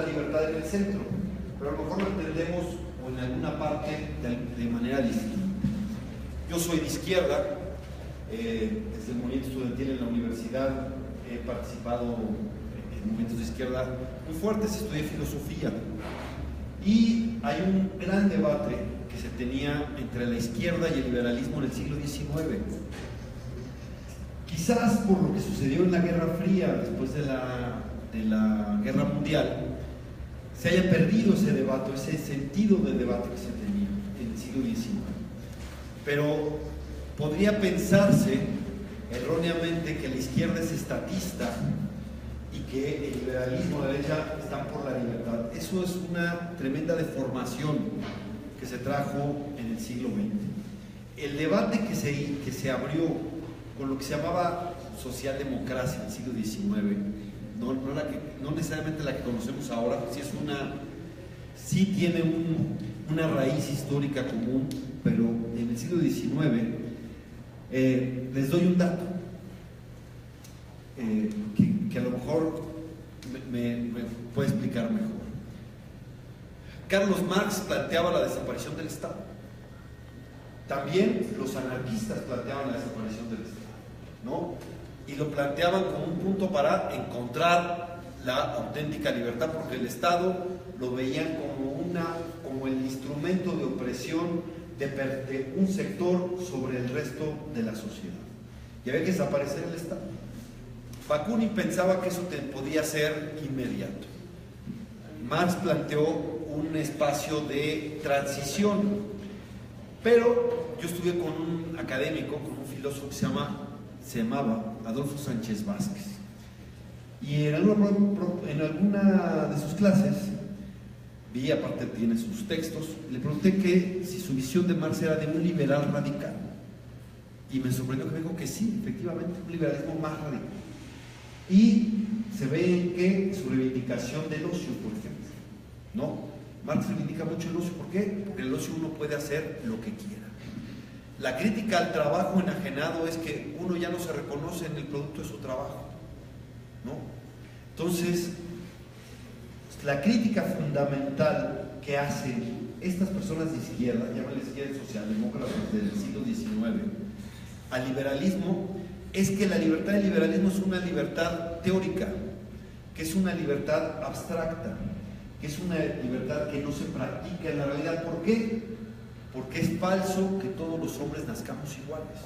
la libertad en el centro, pero a lo mejor lo entendemos o en alguna parte de manera distinta. Yo soy de izquierda, desde el movimiento estudiantil en la universidad he participado en movimientos de izquierda muy fuertes, estudié filosofía y hay un gran debate que se tenía entre la izquierda y el liberalismo en el siglo XIX. Quizás por lo que sucedió en la Guerra Fría después de la Guerra Mundial se haya perdido ese debate, ese sentido de debate que se tenía en el siglo XIX. Pero podría pensarse erróneamente que la izquierda es estatista y que el liberalismo, la derecha, están por la libertad. Eso es una tremenda deformación que se trajo en el siglo XX. El debate que se abrió con lo que se llamaba socialdemocracia en el siglo XIX, no necesariamente la que conocemos ahora, sí tiene una raíz histórica común, pero en el siglo XIX, les doy un dato que a lo mejor me puede explicar mejor. Carlos Marx planteaba la desaparición del Estado. También los anarquistas planteaban la desaparición del Estado, ¿no? Y lo planteaban como un punto para encontrar la auténtica libertad, porque el Estado lo veían como el instrumento de opresión de un sector sobre el resto de la sociedad. Y había que desaparecer el Estado. Bakunin pensaba que eso podía ser inmediato. Marx planteó un espacio de transición, pero yo estudié con un académico, con un filósofo que se llamaba Adolfo Sánchez Vázquez, y en alguna de sus clases vi, aparte tiene sus textos, le pregunté que si su visión de Marx era de un liberal radical, y me sorprendió que me dijo que sí, efectivamente, un liberalismo más radical, y se ve en que su reivindicación del ocio, por ejemplo, ¿no? Marx reivindica mucho el ocio. ¿Por qué? Porque el ocio uno puede hacer lo que quiera. La crítica al trabajo enajenado es que uno ya no se reconoce en el producto de su trabajo, ¿no? Entonces, la crítica fundamental que hacen estas personas de izquierda, llámale izquierda socialdemócrata del siglo XIX, al liberalismo, es que la libertad del liberalismo es una libertad teórica, que es una libertad abstracta, que es una libertad que no se practica en la realidad. ¿Por qué? Porque es falso que todos los hombres nazcamos iguales,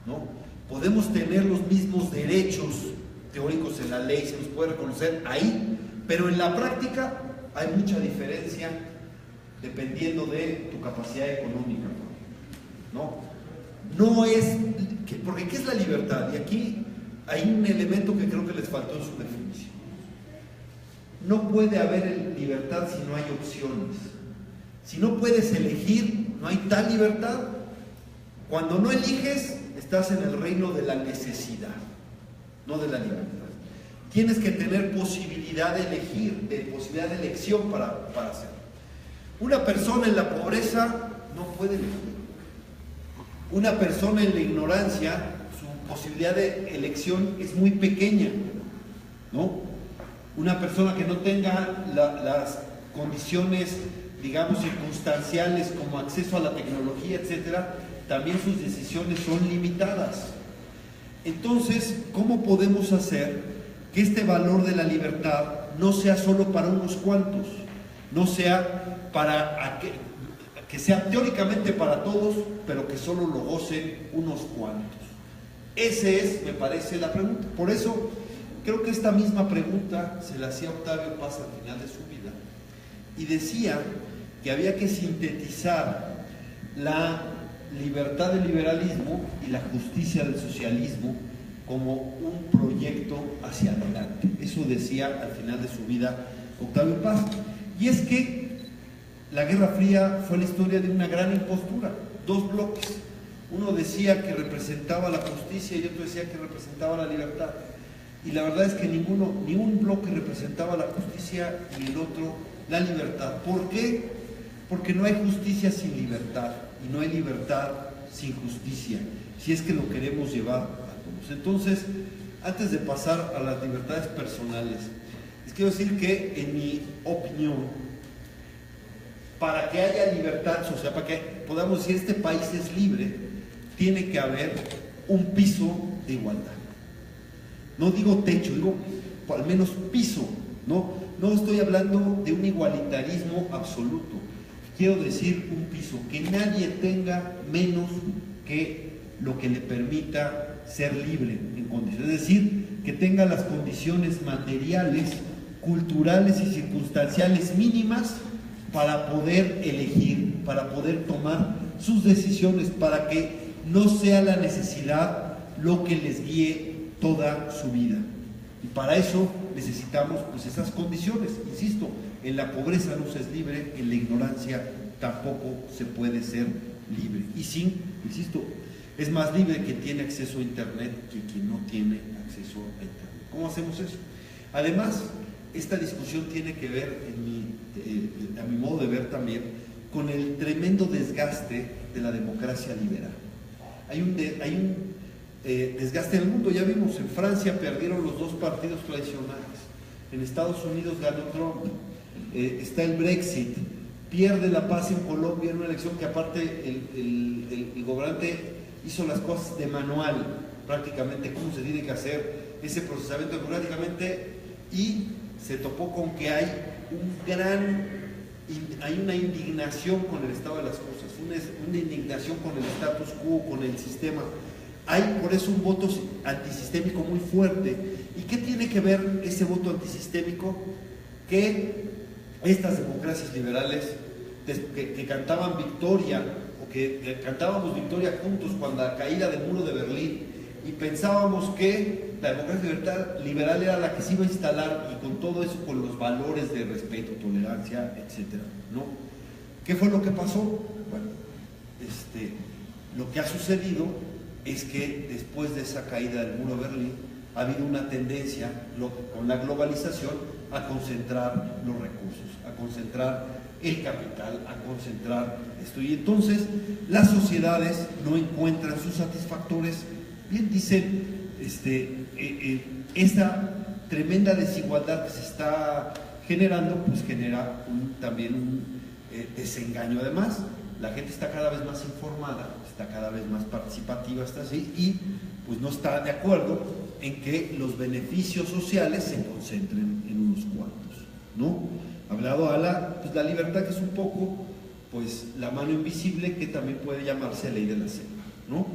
¿no? Podemos tener los mismos derechos teóricos en la ley, se nos puede reconocer ahí, pero en la práctica hay mucha diferencia dependiendo de tu capacidad económica, ¿no? No es, porque ¿qué es la libertad? Y aquí hay un elemento que creo que les faltó en su definición. No puede haber libertad si no hay opciones. Si no puedes elegir, no hay tal libertad. Cuando no eliges, estás en el reino de la necesidad, no de la libertad. Tienes que tener posibilidad de elegir, de posibilidad de elección para hacerlo. Una persona en la pobreza no puede elegir. Una persona en la ignorancia, su posibilidad de elección es muy pequeña, ¿no? Una persona que no tenga las condiciones, digamos, circunstanciales como acceso a la tecnología, etcétera, también sus decisiones son limitadas. Entonces, ¿cómo podemos hacer que este valor de la libertad no sea solo para unos cuantos, no sea que sea teóricamente para todos, pero que solo lo gocen unos cuantos? Esa es, me parece, la pregunta. Por eso creo que esta misma pregunta se la hacía Octavio Paz al final de su vida, y decía que había que sintetizar la libertad del liberalismo y la justicia del socialismo como un proyecto hacia adelante. Eso decía al final de su vida Octavio Paz. Y es que la Guerra Fría fue la historia de una gran impostura, dos bloques. Uno decía que representaba la justicia y otro decía que representaba la libertad. Y la verdad es que ni un bloque representaba la justicia y el otro la libertad. ¿Por qué? Porque no hay justicia sin libertad y no hay libertad sin justicia, si es que lo queremos llevar a todos. Entonces, antes de pasar a las libertades personales, Les quiero decir que, en mi opinión, para que haya libertad social, para que podamos decir este país es libre, tiene que haber un piso de igualdad. No digo techo, digo al menos piso, ¿no? No estoy hablando de un igualitarismo absoluto. Quiero decir un piso, que nadie tenga menos que lo que le permita ser libre en condiciones. Es decir, que tenga las condiciones materiales, culturales y circunstanciales mínimas para poder elegir, para poder tomar sus decisiones, para que no sea la necesidad lo que les guíe toda su vida. Y para eso necesitamos pues esas condiciones. Insisto, en la pobreza no se es libre, en la ignorancia tampoco se puede ser libre. Y sí, insisto, es más libre quien tiene acceso a Internet que quien no tiene acceso a Internet. ¿Cómo hacemos eso? Además, esta discusión tiene que ver, a mi modo de ver también, con el tremendo desgaste de la democracia liberal. Hay un desgaste en el mundo, ya vimos, en Francia perdieron los dos partidos tradicionales, en Estados Unidos ganó Trump, está el Brexit, pierde la paz en Colombia en una elección que aparte el gobernante hizo las cosas de manual, prácticamente cómo se tiene que hacer ese procesamiento democráticamente, y se topó con que hay una indignación con el estado de las cosas, una indignación con el status quo, con el sistema. Hay por eso un voto antisistémico muy fuerte. ¿Y qué tiene que ver ese voto antisistémico? Que estas democracias liberales que cantaban victoria, o que cantábamos victoria juntos cuando la caída del muro de Berlín, y pensábamos que la democracia liberal era la que se iba a instalar, y con todo eso, con los valores de respeto, tolerancia, etcétera, ¿no? ¿Qué fue lo que pasó? Bueno, lo que ha sucedido es que después de esa caída del muro de Berlín ha habido una tendencia con la globalización a concentrar los recursos, a concentrar el capital, a concentrar esto, y entonces las sociedades no encuentran sus satisfactores. Bien dicen, esta tremenda desigualdad que se está generando, pues genera también un desengaño. Además, la gente está cada vez más informada, está cada vez más participativa, está así, y pues no está de acuerdo en que los beneficios sociales se concentren en unos cuantos, ¿no? Hablado a la libertad, que es un poco pues la mano invisible, que también puede llamarse ley de la selva, ¿no?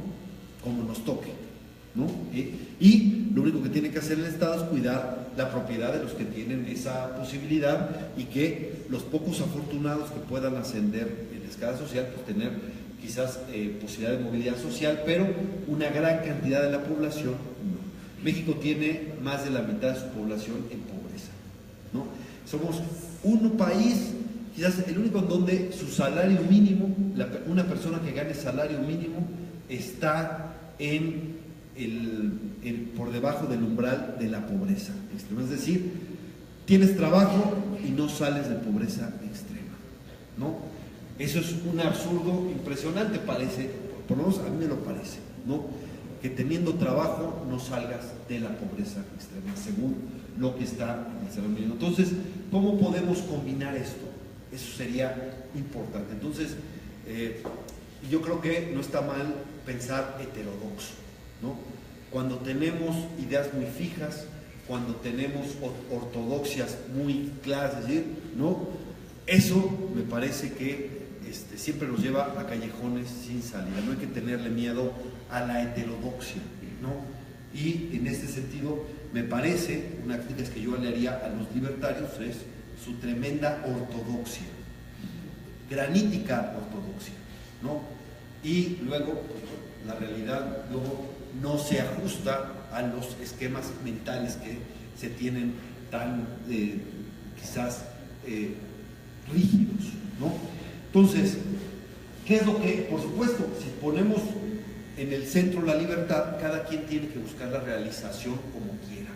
Como nos toque, ¿no? Y lo único que tiene que hacer el Estado es cuidar la propiedad de los que tienen esa posibilidad, y que los pocos afortunados que puedan ascender en la escala social, pues tener quizás posibilidad de movilidad social, pero una gran cantidad de la población no. México tiene más de la mitad de su población en pobreza, ¿no? Somos un país, quizás el único en donde su salario mínimo, una persona que gane salario mínimo está por debajo del umbral de la pobreza extrema. Es decir, tienes trabajo y no sales de pobreza extrema, ¿no? Eso es un absurdo impresionante, parece, por lo menos a mí me lo parece, ¿no? Que teniendo trabajo no salgas de la pobreza extrema, según lo que está en el salario mínimo. Entonces, ¿cómo podemos combinar esto? Eso sería importante. Entonces, yo creo que no está mal pensar heterodoxo, ¿no? Cuando tenemos ideas muy fijas, cuando tenemos ortodoxias muy claras, es decir, ¿no? Eso me parece que siempre nos lleva a callejones sin salida. No hay que tenerle miedo a la heterodoxia, ¿no? Y en este sentido, me parece, una crítica que yo le haría a los libertarios es su tremenda ortodoxia, granítica ortodoxia, ¿no? Y luego, pues, la realidad luego no se ajusta a los esquemas mentales que se tienen tan quizás rígidos, ¿no? Entonces, ¿qué es lo que, por supuesto, si ponemos en el centro la libertad, cada quien tiene que buscar la realización como quiera,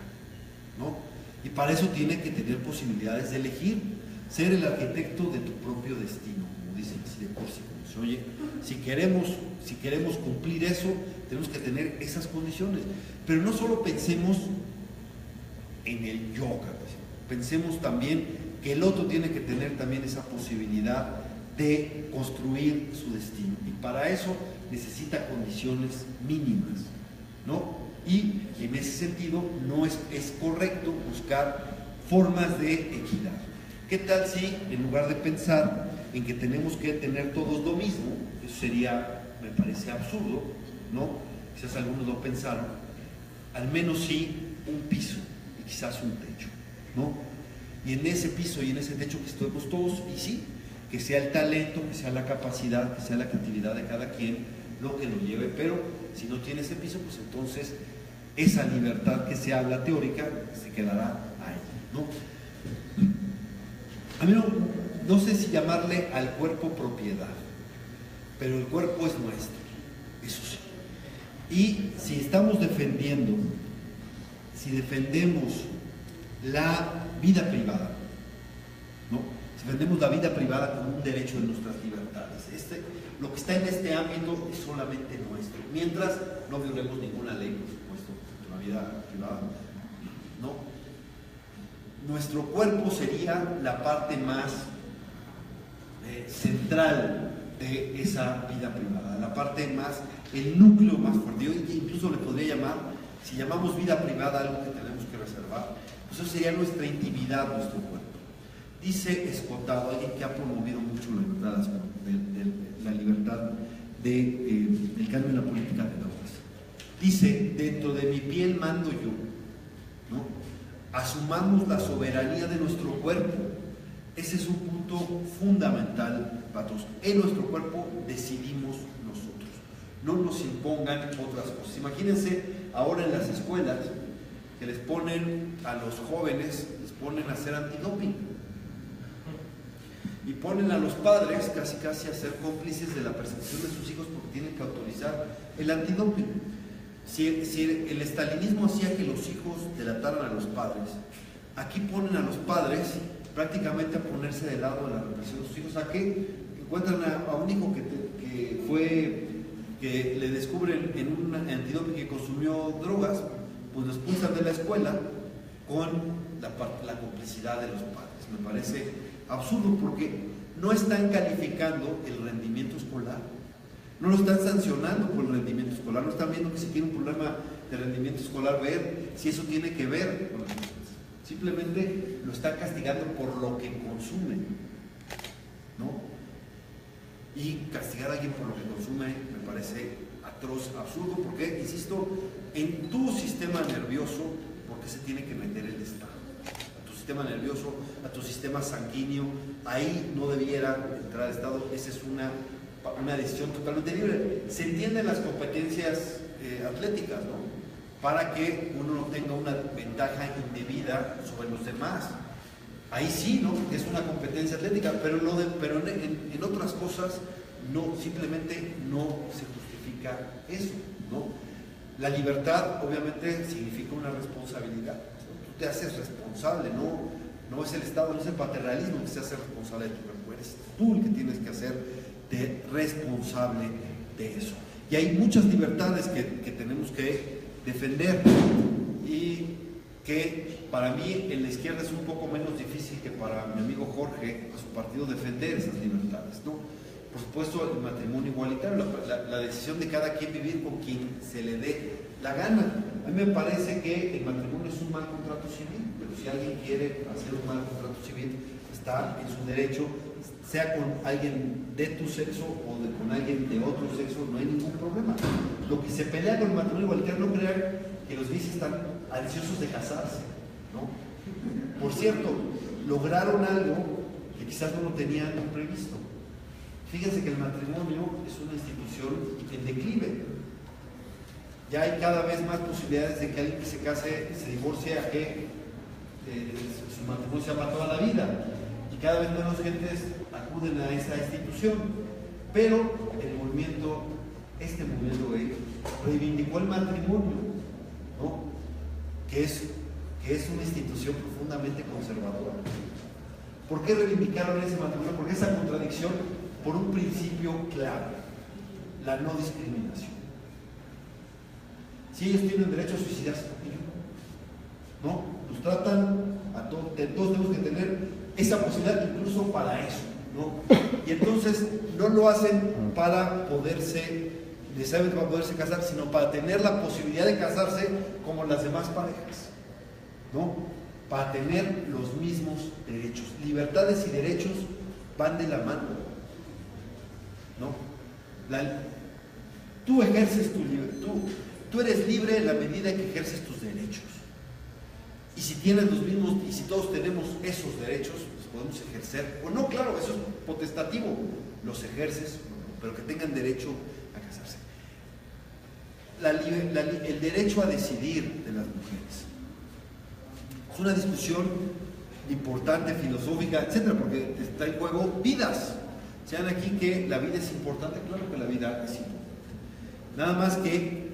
¿no? Y para eso tiene que tener posibilidades de elegir, ser el arquitecto de tu propio destino, como dicen así de Corsi, como se oye. Si queremos cumplir eso, tenemos que tener esas condiciones. Pero no solo pensemos en el yoga, pensemos también que el otro tiene que tener también esa posibilidad de construir su destino, y para eso necesita condiciones mínimas, ¿no? Y en ese sentido no es correcto buscar formas de equidad. ¿Qué tal si en lugar de pensar en que tenemos que tener todos lo mismo, eso sería, me parece absurdo, ¿no? Quizás algunos lo pensaron, al menos sí un piso y quizás un techo, ¿no? Y en ese piso y en ese techo que estemos todos, y sí, que sea el talento, que sea la capacidad, que sea la creatividad de cada quien lo que lo lleve, pero si no tiene ese piso, pues entonces esa libertad que se habla teórica se quedará ahí, ¿no? A mí no sé si llamarle al cuerpo propiedad, pero el cuerpo es nuestro, eso sí. Y si estamos defendemos la vida privada, ¿no? Si defendemos la vida privada como un derecho de nuestras libertades, lo que está en este ámbito es solamente nuestro, mientras no violemos ninguna ley, por supuesto, de la vida privada, ¿no? Nuestro cuerpo sería la parte más central de esa vida privada, la parte más, el núcleo más fuerte. Yo incluso le podría llamar, si llamamos vida privada algo que tenemos que reservar, pues eso sería nuestra intimidad, nuestro cuerpo. Dice Escotado, alguien que ha promovido mucho la libertad del cambio en la política de drogas. Dice, dentro de mi piel mando yo, ¿no? Asumamos la soberanía de nuestro cuerpo. Ese es un punto fundamental para todos. En nuestro cuerpo decidimos nosotros. No nos impongan otras cosas. Imagínense ahora en las escuelas que les ponen a los jóvenes, les ponen a hacer antidoping. Y ponen a los padres casi a ser cómplices de la persecución de sus hijos porque tienen que autorizar el antidoping. Si el estalinismo hacía que los hijos delataran a los padres, aquí ponen a los padres prácticamente a ponerse del lado de la represión de sus hijos. ¿A qué? Encuentran a un hijo que le descubren en un antidoping que consumió drogas, pues lo expulsan de la escuela con la complicidad de los padres. Me parece absurdo porque no están calificando el rendimiento escolar, no lo están sancionando por el rendimiento escolar, no están viendo que si tiene un problema de rendimiento escolar, ver si eso tiene que ver con las cosas. Simplemente lo están castigando por lo que consumen, ¿no? Y castigar a alguien por lo que consume me parece atroz, absurdo, porque, insisto, en tu sistema nervioso, ¿por qué se tiene que meter el Estado? Sistema nervioso, a tu sistema sanguíneo, ahí no debiera entrar el Estado. Esa es una decisión totalmente libre. Se entienden las competencias atléticas, ¿no? Para que uno no tenga una ventaja indebida sobre los demás. Ahí sí, ¿no? Es una competencia atlética, pero en otras cosas no, simplemente no se justifica eso, ¿no? La libertad obviamente significa una responsabilidad. Te haces responsable, no es el Estado, no es el paternalismo que se hace responsable de tu cuerpo, eres tú el que tienes que hacerte responsable de eso. Y hay muchas libertades que tenemos que defender y que para mí en la izquierda es un poco menos difícil que para mi amigo Jorge, a su partido, defender esas libertades, ¿no? Por supuesto, el matrimonio igualitario, la decisión de cada quien vivir con quien se le dé la gana. A mí me parece que el matrimonio es un mal contrato civil, pero si alguien quiere hacer un mal contrato civil, está en su derecho, sea con alguien de tu sexo o con alguien de otro sexo, no hay ningún problema. Lo que se pelea con el matrimonio igualitario, no crean que los gays están ansiosos de casarse, ¿no? Por cierto, lograron algo que quizás no lo tenían previsto. Fíjense que el matrimonio es una institución en declive. Ya hay cada vez más posibilidades de que alguien que se case se divorcie a que su matrimonio sea para toda la vida. Y cada vez menos gentes acuden a esa institución. Pero este movimiento gay reivindicó el matrimonio, ¿no? que es una institución profundamente conservadora. ¿Por qué reivindicaron ese matrimonio? Porque esa contradicción, por un principio clave, la no discriminación. Si ellos tienen derecho a suicidarse, ¿por qué no? Los tratan a todos tenemos que tener esa posibilidad incluso para eso, ¿no? Y entonces no lo hacen para poderse, necesariamente para poderse casar, sino para tener la posibilidad de casarse como las demás parejas, ¿no? Para tener los mismos derechos. Libertades y derechos van de la mano, ¿no? Tú ejerces tu libertad, tú eres libre en la medida que ejerces tus derechos. Y si tienes los mismos, y si todos tenemos esos derechos, los podemos ejercer. O no, claro, eso es potestativo. Los ejerces, pero que tengan derecho a casarse. El derecho a decidir de las mujeres. Es una discusión importante, filosófica, etcétera, porque está en juego vidas. Sean aquí que la vida es importante, claro que la vida es importante. Nada más que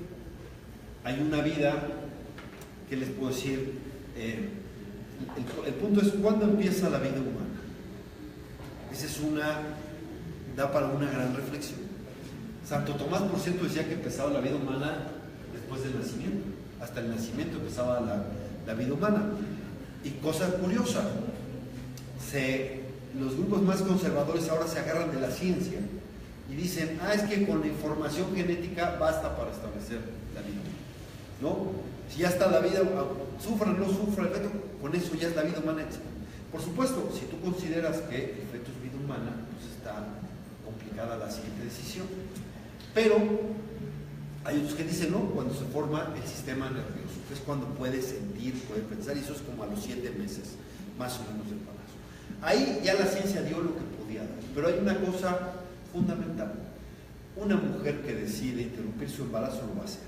hay una vida que les puedo decir, el punto es cuándo empieza la vida humana. Esa es da para una gran reflexión. Santo Tomás, por cierto, decía que empezaba la vida humana después del nacimiento. Hasta el nacimiento empezaba la vida humana. Y cosa curiosa, los grupos más conservadores ahora se agarran de la ciencia y dicen, es que con la información genética basta para establecer la vida, ¿no? Si ya está la vida, sufra o no sufra el feto, con eso ya es la vida humana. Por supuesto, si tú consideras que el feto es vida humana, pues está complicada la siguiente decisión. Pero hay otros que dicen, no, cuando se forma el sistema nervioso, que es cuando puede sentir, puede pensar, y eso es como a los 7 meses, más o menos del embarazo. Ahí ya la ciencia dio lo que podía dar, pero hay una cosa fundamental. Una mujer que decide interrumpir su embarazo lo va a hacer.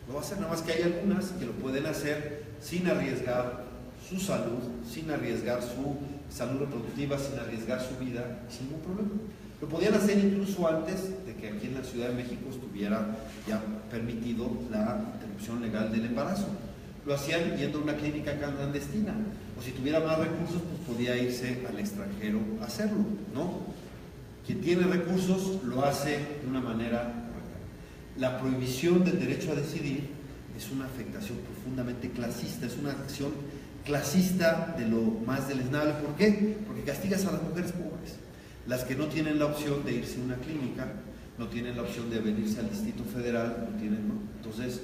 Lo va a hacer, nada más que hay algunas que lo pueden hacer sin arriesgar su salud, sin arriesgar su salud reproductiva, sin arriesgar su vida, sin ningún problema. Lo podían hacer incluso antes de que aquí en la Ciudad de México estuviera ya permitido la interrupción legal del embarazo. Lo hacían yendo a una clínica clandestina, o si tuviera más recursos, pues podía irse al extranjero a hacerlo, ¿no? Quien tiene recursos lo hace de una manera correcta. La prohibición del derecho a decidir es una afectación profundamente clasista, es una acción clasista de lo más deleznable. ¿Por qué? Porque castigas a las mujeres pobres, las que no tienen la opción de irse a una clínica, no tienen la opción de venirse al Distrito Federal, no tienen, ¿no? Entonces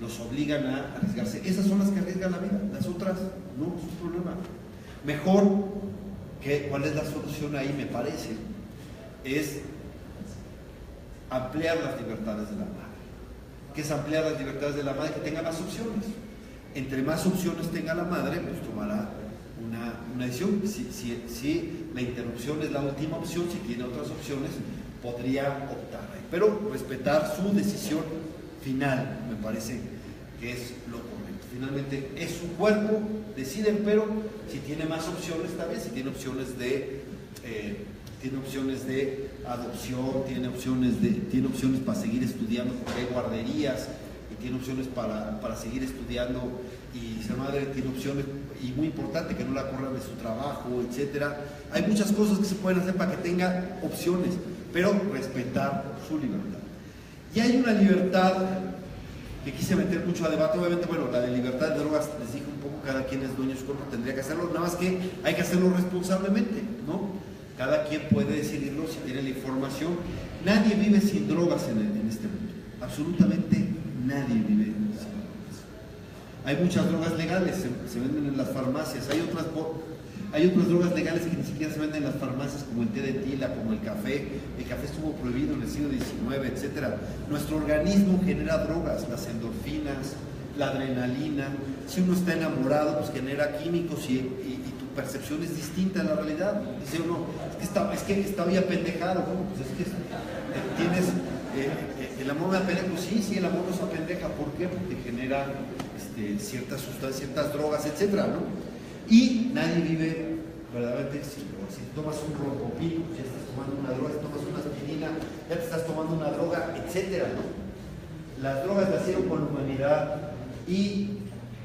los obligan a arriesgarse. Esas son las que arriesgan la vida, las otras no, es un problema. Mejor que, ¿cuál es la solución ahí? Me parece, es ampliar las libertades de la madre. ¿Qué es ampliar las libertades de la madre? Que tenga más opciones. Entre más opciones tenga la madre, pues tomará una decisión. Si la interrupción es la última opción, si tiene otras opciones, podría optar. Pero respetar su decisión final, me parece que es lo correcto. Finalmente es su cuerpo, deciden, pero si tiene más opciones también, si tiene opciones de adopción, tiene opciones para seguir estudiando porque hay guarderías, y tiene opciones para seguir estudiando, y ser madre tiene opciones, y muy importante que no la corran de su trabajo, etcétera. Hay muchas cosas que se pueden hacer para que tenga opciones, pero respetar su libertad. Y hay una libertad que quise meter mucho a debate, obviamente, bueno, la de libertad de drogas, les dije un poco, cada quien es dueño de su cuerpo, tendría que hacerlo, nada más que hay que hacerlo responsablemente, ¿no? Cada quien puede decidirlo si tiene la información. Nadie vive sin drogas en este mundo, absolutamente nadie vive sin drogas. Hay muchas drogas legales, se venden en las farmacias, hay otras drogas legales que ni siquiera se venden en las farmacias, como el té de tila, como el café. El café estuvo prohibido en el siglo XIX, etc. Nuestro organismo genera drogas, las endorfinas, la adrenalina. Si uno está enamorado, pues genera químicos y tu percepción es distinta a la realidad. Dice uno, es que estaba ya pendejado. Bueno, pues es que tienes el amor me apendeja. Pues sí, el amor nos apendeja. ¿Por qué? Porque genera ciertas sustancias, ciertas drogas, etc., ¿no? Y nadie vive verdaderamente sin drogas. Si tomas un rompopín, ya estás tomando una droga. Si tomas una aspirina, ya te estás tomando una droga, etcétera, ¿no? Las drogas nacieron con la humanidad y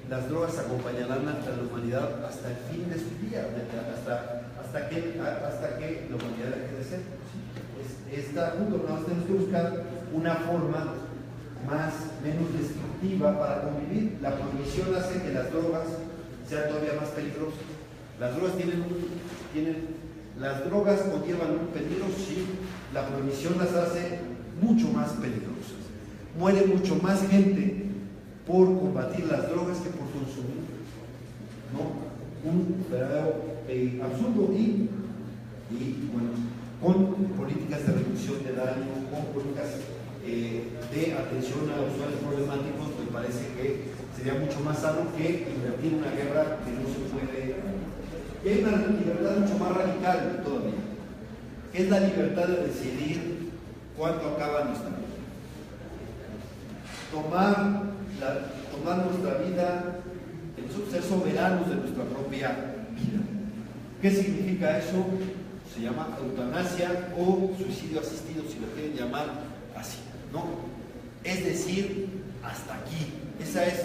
las drogas acompañarán a la humanidad hasta el fin de su día, hasta que la humanidad deje de ser. Está junto, nada más tenemos que buscar una forma menos destructiva para convivir. La prohibición hace que las drogas sean todavía más peligrosas. Las drogas conllevan un peligro, sí, la prohibición las hace mucho más peligrosas. Muere mucho más gente por combatir las drogas que por consumir, ¿no? Un verdadero absurdo y bueno, con políticas de reducción de daño, con políticas de atención a usuarios problemáticos, me parece que sería mucho más sano que invertir en una guerra que no se puede. Y hay una libertad mucho más radical todavía, que es la libertad de decidir cuándo acaba nuestra vida. Tomar nuestra vida, ser soberanos de nuestra propia vida. ¿Qué significa eso? Se llama eutanasia o suicidio asistido, si lo quieren llamar así, ¿no? Es decir, hasta aquí. Esa es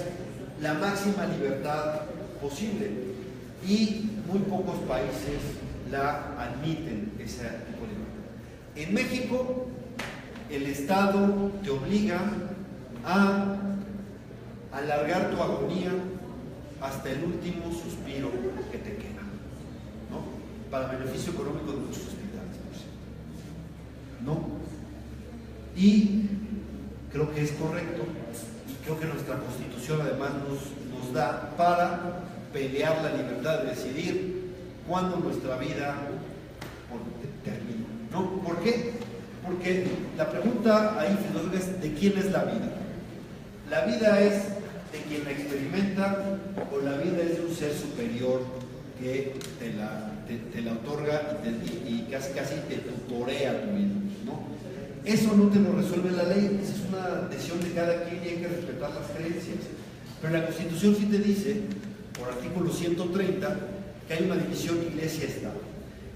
la máxima libertad posible y muy pocos países la admiten, ese tipo de libertad. En México, el Estado te obliga a alargar tu agonía hasta el último suspiro que te queda, ¿no? Para beneficio económico de muchos hospitales, ¿no? Y creo que es correcto, y creo que nuestra Constitución además nos da para pelear la libertad de decidir cuándo nuestra vida termina, ¿no? ¿Por qué? Porque la pregunta ahí filosófica es: ¿de quién es la vida? ¿La vida es de quien la experimenta o la vida es de un ser superior que te la otorga y casi te tutorea tu vida, ¿no? Eso no te lo resuelve la ley, esa es una decisión de cada quien y hay que respetar las creencias. Pero la Constitución sí te dice, por artículo 130, que hay una división iglesia-estado.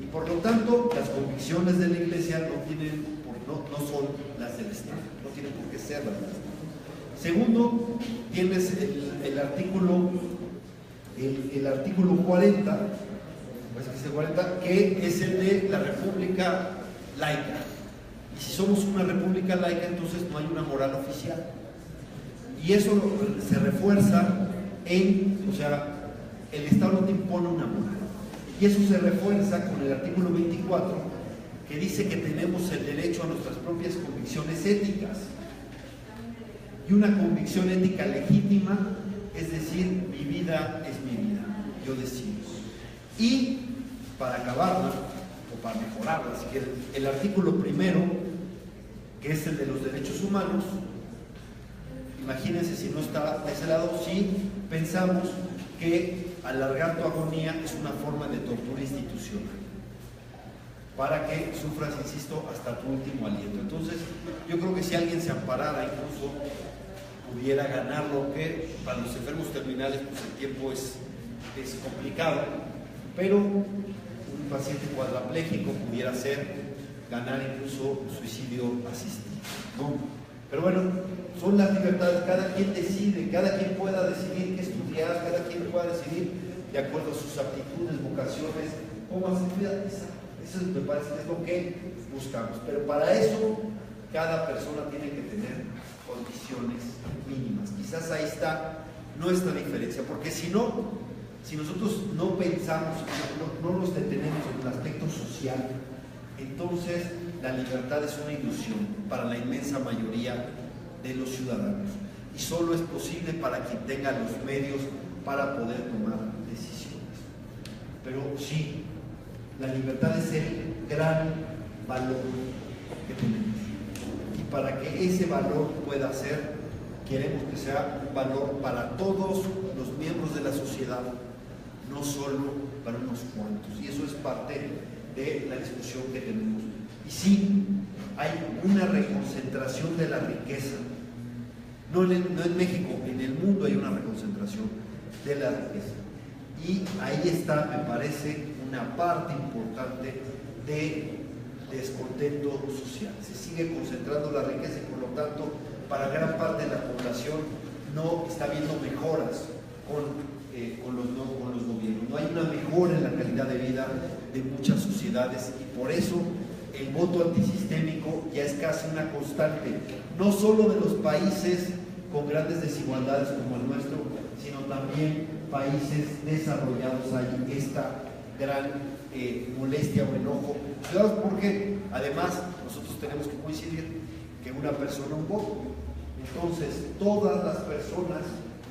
Y por lo tanto, las convicciones de la iglesia no son las del Estado, no tienen por qué ser las del Estado. Segundo, tienes el artículo 40, que es el de la república laica. Y si somos una república laica, entonces no hay una moral oficial. Y eso se refuerza el Estado no te impone una moral. Y eso se refuerza con el artículo 24, que dice que tenemos el derecho a nuestras propias convicciones éticas. Y una convicción ética legítima, es decir, mi vida es mi vida, yo decido. Y para acabarla, o para mejorarla, si quieren, el artículo primero, que es el de los derechos humanos, imagínense si no está de ese lado, si pensamos que alargar tu agonía es una forma de tortura institucional, para que sufras, insisto, hasta tu último aliento. Entonces, yo creo que si alguien se amparara, incluso pudiera ganarlo, que para los enfermos terminales pues el tiempo es complicado, pero un paciente cuadrapléjico pudiera ganar incluso suicidio asistido, ¿no? Pero bueno, son las libertades, cada quien decide, cada quien pueda decidir qué estudiar, cada quien pueda decidir de acuerdo a sus aptitudes, vocaciones, cómo hacer vida. Eso me parece que es lo que buscamos, pero para eso cada persona tiene que tener condiciones mínimas. Quizás ahí está nuestra diferencia, porque si nosotros no pensamos, no nos detenemos en el aspecto social, entonces la libertad es una ilusión para la inmensa mayoría de los ciudadanos y solo es posible para quien tenga los medios para poder tomar decisiones. Pero sí, la libertad es el gran valor que tenemos. Y para que ese valor pueda ser, queremos que sea un valor para todos los miembros de la sociedad, no solo para unos cuantos. Y eso es parte de la discusión que tenemos. Y sí, hay una reconcentración de la riqueza. No en México, en el mundo hay una reconcentración de la riqueza. Y ahí está, me parece, una parte importante de descontento social. Se sigue concentrando la riqueza y por lo tanto para gran parte de la población no está viendo mejoras con los gobiernos. No hay una mejora en la calidad de vida de muchas sociedades y por eso el voto antisistémico ya es casi una constante, no solo de los países con grandes desigualdades como el nuestro, sino también países desarrollados hay esta gran molestia o enojo. Porque además nosotros tenemos que coincidir que una persona un voto. Entonces todas las personas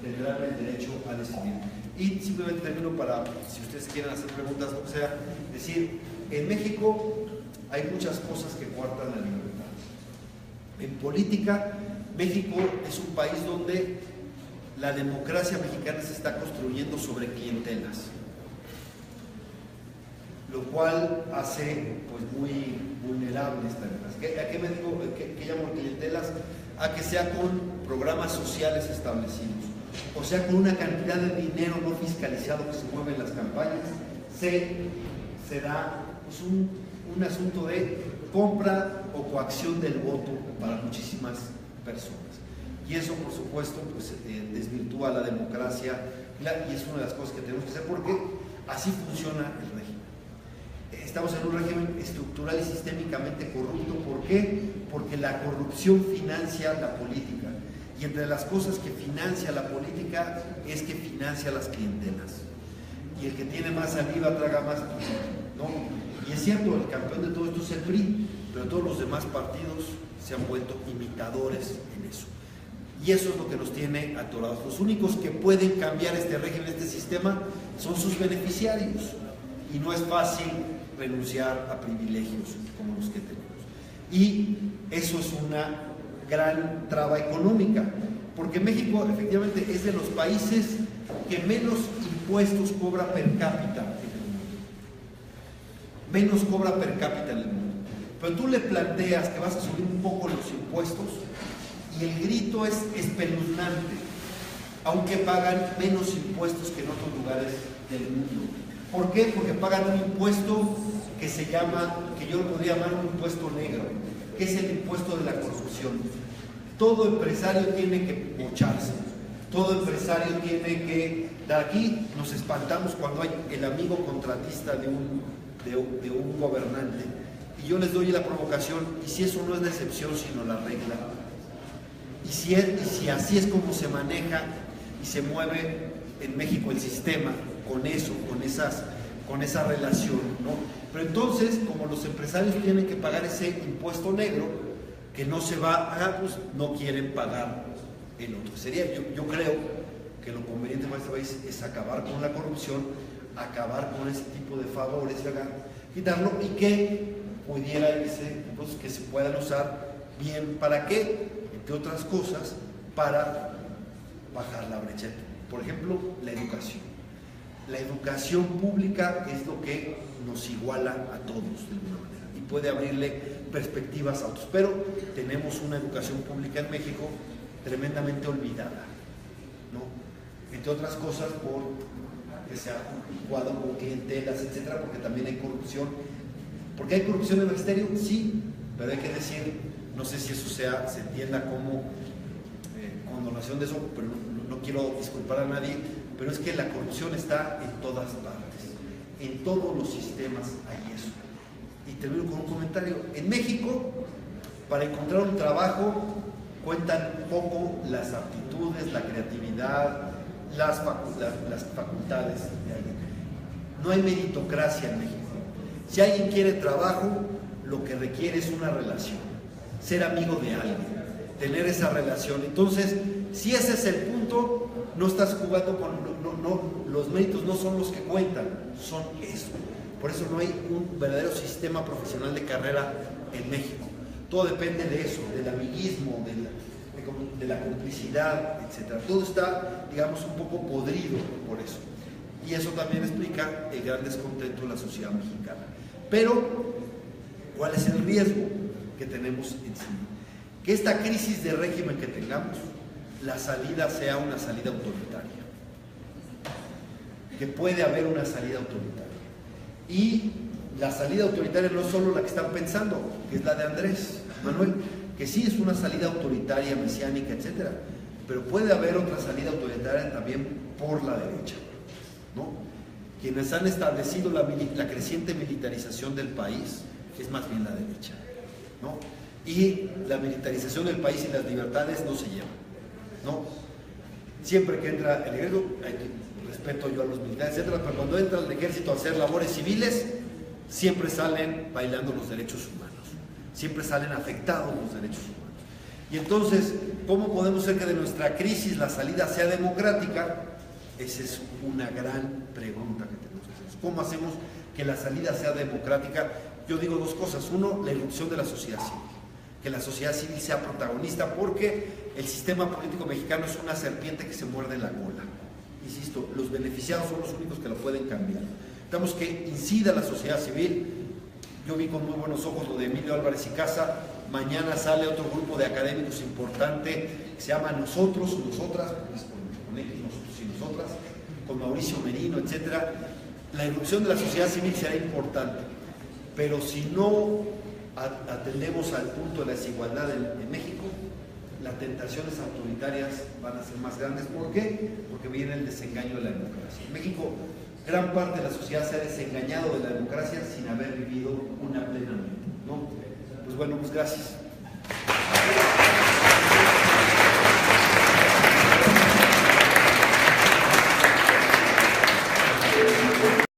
tendrán el derecho a decidir. Y simplemente termino para, si ustedes quieren hacer preguntas, o sea, decir, en México hay muchas cosas que coartan la libertad. En política, México es un país donde la democracia mexicana se está construyendo sobre clientelas, lo cual hace pues muy vulnerable esta democracia. ¿A qué me digo? ¿Qué llamo clientelas? A que sea con programas sociales establecidos, o sea con una cantidad de dinero no fiscalizado que se mueve en las campañas, se da pues, un asunto de compra o coacción del voto para muchísimas personas. Y eso, por supuesto, pues, desvirtúa la democracia y es una de las cosas que tenemos que hacer porque así funciona el régimen. Estamos en un régimen estructural y sistémicamente corrupto. ¿Por qué? Porque la corrupción financia la política. Y entre las cosas que financia la política es que financia las clientelas. Y el que tiene más saliva traga más, ¿no? Y es cierto, el campeón de todo esto es el PRI, pero todos los demás partidos se han vuelto imitadores en eso. Y eso es lo que nos tiene atorados. Los únicos que pueden cambiar este régimen, este sistema, son sus beneficiarios. Y no es fácil renunciar a privilegios como los que tenemos. Y eso es una gran traba económica, porque México efectivamente es de los países que menos impuestos cobra per cápita en el mundo. Menos cobra per cápita en el mundo. Pero tú le planteas que vas a subir un poco los impuestos y el grito es espeluznante, aunque pagan menos impuestos que en otros lugares del mundo. ¿Por qué? Porque pagan un impuesto que se llama, que yo lo podría llamar un impuesto negro, que es el impuesto de la corrupción. Todo empresario tiene que mocharse, todo empresario tiene que... De aquí nos espantamos cuando hay el amigo contratista de un gobernante, y yo les doy la provocación, y si eso no es la excepción sino la regla, y si así es como se maneja y se mueve en México el sistema, con eso, con esa relación, ¿no? Pero entonces, como los empresarios tienen que pagar ese impuesto negro, que no se va, pues no quieren pagar el otro. Yo creo que lo conveniente para este país es acabar con la corrupción, acabar con ese tipo de favores, quitarlo y que pudiera irse, pues, que se puedan usar bien. ¿Para qué? Entre otras cosas, para bajar la brecha. Por ejemplo, la educación. La educación pública es lo que nos iguala a todos de alguna manera y puede abrirle perspectivas a otros, pero tenemos una educación pública en México tremendamente olvidada, ¿no? Entre otras cosas por que se ha jugado con clientelas, etcétera, porque también hay corrupción. ¿Por qué hay corrupción en el magisterio? Sí, pero hay que decir, no sé si eso se entienda como condonación de eso, pero no quiero disculpar a nadie, pero es que la corrupción está en todas partes, en todos los sistemas hay eso. Y termino con un comentario. En México, para encontrar un trabajo, cuentan poco las aptitudes, la creatividad, las facultades de alguien. No hay meritocracia en México. Si alguien quiere trabajo, lo que requiere es una relación, ser amigo de alguien, tener esa relación. Entonces, si ese es el punto, no estás jugando con... los méritos no son los que cuentan, son eso. Por eso no hay un verdadero sistema profesional de carrera en México. Todo depende de eso, del amiguismo, de la complicidad, etc. Todo está, digamos, un poco podrido por eso. Y eso también explica el gran descontento de la sociedad mexicana. Pero, ¿cuál es el riesgo que tenemos encima? Que esta crisis de régimen que tengamos, la salida sea una salida autoritaria. Que puede haber una salida autoritaria. Y la salida autoritaria no es solo la que están pensando, que es la de Andrés Manuel, que sí es una salida autoritaria, mesiánica, etcétera, pero puede haber otra salida autoritaria también por la derecha, ¿no? Quienes han establecido la creciente militarización del país, es más bien la derecha, ¿no? Y la militarización del país y las libertades no se llevan, ¿no? Siempre que entra el ejército, respeto yo a los militares, etcétera, pero cuando entra el ejército a hacer labores civiles, siempre salen bailando los derechos humanos, siempre salen afectados los derechos humanos. Y entonces, ¿cómo podemos hacer que de nuestra crisis la salida sea democrática? Esa es una gran pregunta que tenemos que hacer. ¿Cómo hacemos que la salida sea democrática? Yo digo dos cosas. Uno, la irrupción de la sociedad civil. Que la sociedad civil sea protagonista, porque el sistema político mexicano es una serpiente que se muerde la cola. Insisto, los beneficiados son los únicos que lo pueden cambiar. Necesitamos que incida la sociedad civil. Yo vi con muy buenos ojos lo de Emilio Álvarez y Casa. Mañana sale otro grupo de académicos importante que se llama Nosotros, Nosotras, con X, Nosotros y Nosotras, con Mauricio Merino, etcétera. La irrupción de la sociedad civil será importante, pero si no atendemos al punto de la desigualdad en México, las tentaciones autoritarias van a ser más grandes. ¿Por qué? Porque viene el desengaño de la democracia. En México, gran parte de la sociedad se ha desengañado de la democracia sin haber vivido una plenamente, ¿no? Pues bueno, pues gracias.